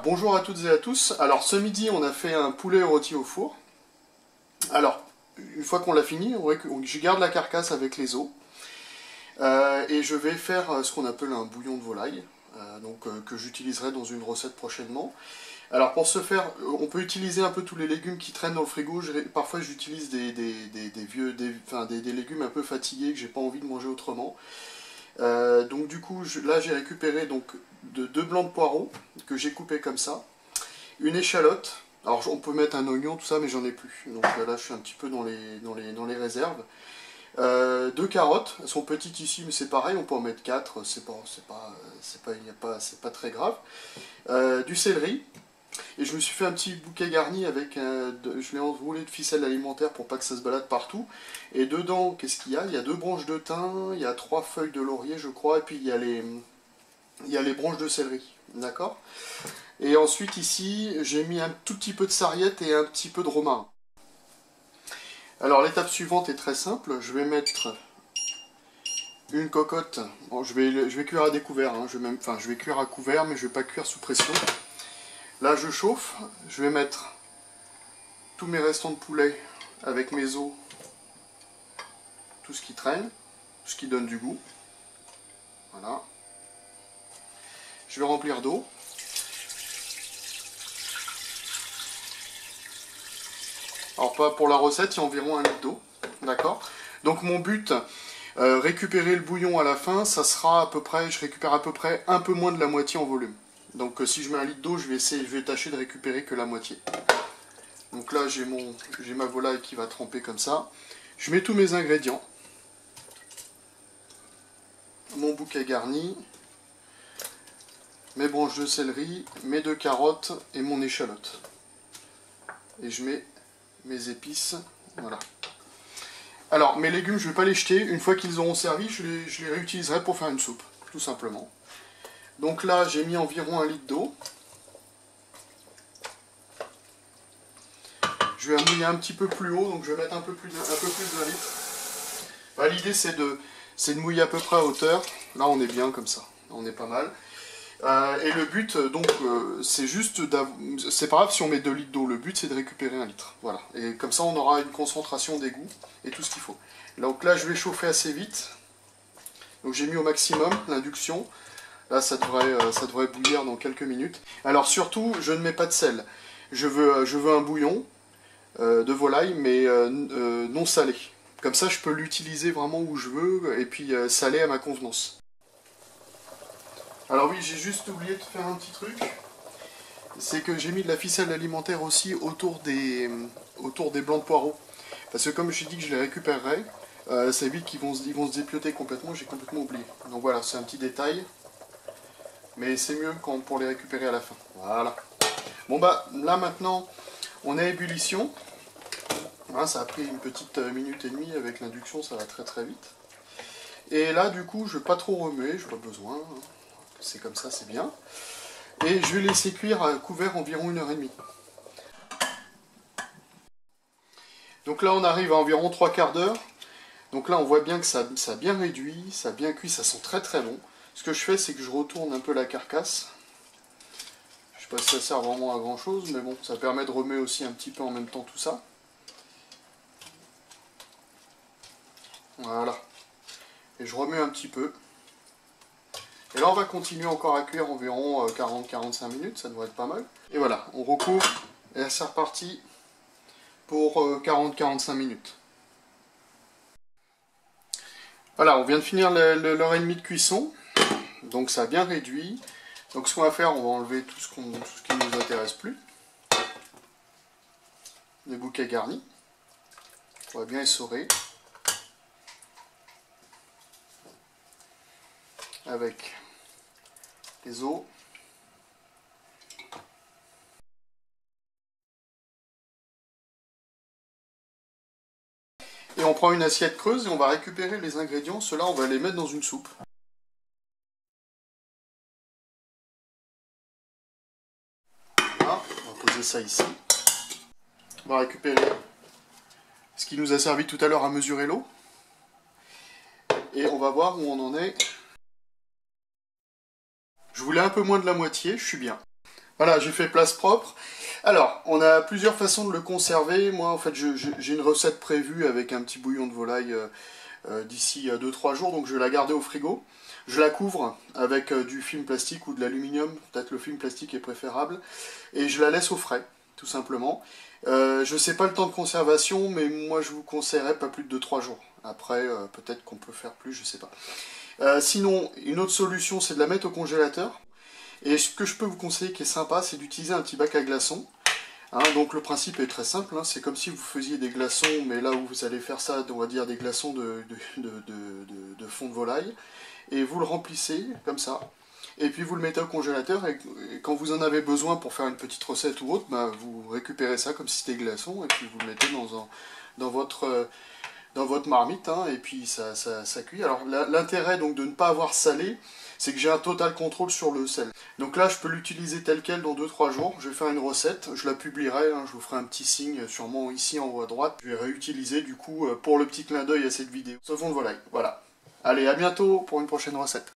Bonjour à toutes et à tous. Alors ce midi on a fait un poulet rôti au four. Alors une fois qu'on l'a fini, je garde la carcasse avec les os et je vais faire ce qu'on appelle un bouillon de volaille, que j'utiliserai dans une recette prochainement. Alors pour ce faire, on peut utiliser un peu tous les légumes qui traînent dans le frigo. Parfois j'utilise des légumes un peu fatigués que j'ai pas envie de manger autrement. Donc du coup, là j'ai récupéré deux blancs de poireaux que j'ai coupés comme ça, une échalote. Alors on peut mettre un oignon, tout ça, mais j'en ai plus. Donc là je suis un petit peu dans les réserves. Deux carottes, elles sont petites ici, mais c'est pareil, on peut en mettre quatre. C'est pas très grave. Du céleri. Et je me suis fait un petit bouquet garni avec, je l'ai enroulé de ficelle alimentaire pour pas que ça se balade partout. Et dedans, qu'est-ce qu'il y a? Il y a deux branches de thym, il y a trois feuilles de laurier, je crois, et puis il y a les branches de céleri, d'accord? Et ensuite ici, j'ai mis un tout petit peu de sarriette et un petit peu de romarin. Alors l'étape suivante est très simple, je vais mettre une cocotte. Bon, je vais cuire à découvert, hein. Je vais cuire à couvert, mais je vais pas cuire sous pression. Là je chauffe, je vais mettre tous mes restants de poulet avec mes os, tout ce qui traîne, tout ce qui donne du goût. Voilà. Je vais remplir d'eau. Alors pas pour la recette, il y a environ 1 litre d'eau. D'accord. Donc mon but, récupérer le bouillon à la fin, ça sera à peu près, je récupère à peu près un peu moins de la moitié en volume. Donc si je mets 1 litre d'eau, je vais tâcher de récupérer que la moitié. Donc là j'ai ma volaille qui va tremper comme ça. Je mets tous mes ingrédients. Mon bouquet garni, mes branches de céleri, mes deux carottes et mon échalote. Et je mets mes épices, voilà. Alors mes légumes je ne vais pas les jeter, une fois qu'ils auront servi, je les réutiliserai pour faire une soupe, tout simplement. Donc là j'ai mis environ 1 litre d'eau. Je vais mouiller un petit peu plus haut, donc je vais mettre un peu plus d'1 litre. Bah, l'idée c'est de mouiller à peu près à hauteur. Là on est bien comme ça, on est pas mal. Et le but, c'est juste c'est pas grave si on met 2 litres d'eau, le but c'est de récupérer 1 litre. Voilà. Et comme ça on aura une concentration d'égout et tout ce qu'il faut. Donc là je vais chauffer assez vite. Donc j'ai mis au maximum l'induction. Là ça devrait bouillir dans quelques minutes. Alors surtout, je ne mets pas de sel. Je veux un bouillon de volaille, mais non salé. Comme ça je peux l'utiliser vraiment où je veux, et puis salé à ma convenance. Alors oui, j'ai juste oublié de faire un petit truc. C'est que j'ai mis de la ficelle alimentaire aussi autour des blancs de poireaux. Parce que comme je dit que je les récupérerai, ça évite qu'ils vont se dépioter complètement, j'ai complètement oublié. Donc voilà, c'est un petit détail. Mais c'est mieux pour les récupérer à la fin. Voilà. Bon bah, là maintenant, on est à ébullition. Hein, ça a pris une petite minute et demie avec l'induction, ça va très très vite. Et là, du coup, je ne vais pas trop remuer, je n'ai pas besoin. C'est comme ça, c'est bien. Et je vais laisser cuire à couvert environ 1h30. Donc là, on arrive à environ 3/4 d'heure. Donc là, on voit bien que ça a bien réduit, ça a bien cuit, ça sent très très bon. Ce que je fais, c'est que je retourne un peu la carcasse. Je ne sais pas si ça sert vraiment à grand chose, mais bon, ça permet de remuer aussi un petit peu en même temps tout ça. Voilà. Et je remue un petit peu. Et là on va continuer encore à cuire environ 40-45 minutes, ça devrait être pas mal. Et voilà, on recouvre et c'est reparti pour 40-45 minutes. Voilà, on vient de finir l'heure et demie de cuisson, donc ça a bien réduit. Donc ce qu'on va faire, on va enlever tout ce qui ne nous intéresse plus. Les bouquets garnis, on va bien essorer. Avec les os. Et on prend une assiette creuse et on va récupérer les ingrédients. Ceux-là, on va les mettre dans une soupe. Voilà, on va poser ça ici. On va récupérer ce qui nous a servi tout à l'heure à mesurer l'eau. Et on va voir où on en est. Je voulais un peu moins de la moitié, je suis bien. Voilà, j'ai fait place propre. Alors, on a plusieurs façons de le conserver. Moi, en fait, j'ai une recette prévue avec un petit bouillon de volaille d'ici 2-3 jours, donc je vais la garder au frigo. Je la couvre avec du film plastique ou de l'aluminium, peut-être le film plastique est préférable, et je la laisse au frais, tout simplement. Je ne sais pas le temps de conservation, mais moi je vous conseillerais pas plus de 2-3 jours. Après, peut-être qu'on peut faire plus, je sais pas. Sinon, une autre solution, c'est de la mettre au congélateur. Et ce que je peux vous conseiller qui est sympa, c'est d'utiliser un petit bac à glaçons. Hein, donc le principe est très simple, hein, c'est comme si vous faisiez des glaçons, mais là où vous allez faire ça, on va dire des glaçons de fond de volaille, et vous le remplissez comme ça, et puis vous le mettez au congélateur, et quand vous en avez besoin pour faire une petite recette ou autre, bah, vous récupérez ça comme si c'était glaçon, et puis vous le mettez dans votre marmite, hein, et puis ça cuit. Alors l'intérêt donc de ne pas avoir salé, c'est que j'ai un total contrôle sur le sel. Donc là, je peux l'utiliser tel quel dans 2-3 jours. Je vais faire une recette, je la publierai, hein, je vous ferai un petit signe sûrement ici en haut à droite. Je vais réutiliser du coup pour le petit clin d'œil à cette vidéo ce fond de volaille. Voilà. Allez, à bientôt pour une prochaine recette.